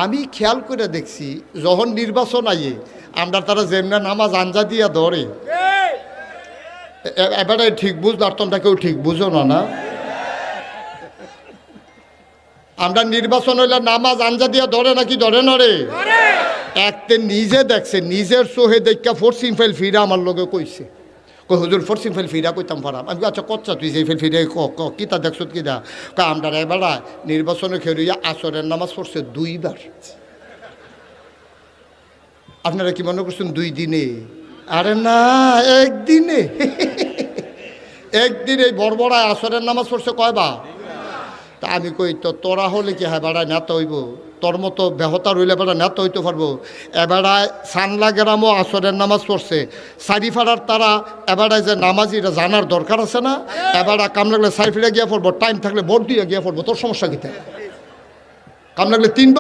আমি খেয়াল করে দেখছি যখন নির্বাচন আইয়ে আমরা তারা যেমনা নামাজ আঞ্জা দিয়া ধরে এবারে ঠিক বুঝলাম তোমরা কেউ ঠিক বুঝো না আমরা নির্বাচন হইলে নামাজ আঞ্জা দিয়া ধরে নাকি ধরে না রে একতে নিজে দেখছে নিজের চোহে দেখা ফোর্সিং ফাইল ফিরা আমার লগে কইছে কই হুজুর ফোর্সিং ফাইল ফিরা কইতাম পারাম আমি আচ্ছা কচ্ছা তুই যে ফাইল ফিরে কিতা দেখছ কিনা আমরা এবারা নির্বাচনে খেয়ে আসরের নামাজ পড়ছে 2 বার আপনারা কি মনে করছেন 2 দিনে আরে না একদিনে একদিন এই বড়বড়ায় আসরের নামাজ পড়ছে কয়বার তা আমি কই তো তোরা হলে কি হ্যাঁ বেড়ায় নেতা হইব তোর মতো বেহতা রইলে বেড়া নেতা হইতে পারবো এবারায় সানলা গ্রামও আসরের নামাজ পড়ছে সারিফাড়ার তারা এবারায় যে নামাজি এটা জানার দরকার আছে না এবারা কাম লাগলে সারিফিরা গিয়া পড়বো টাইম থাকলে ভোট দিয়ে গিয়া পড়বো তোর সমস্যা কিতা কাম লাগলে 3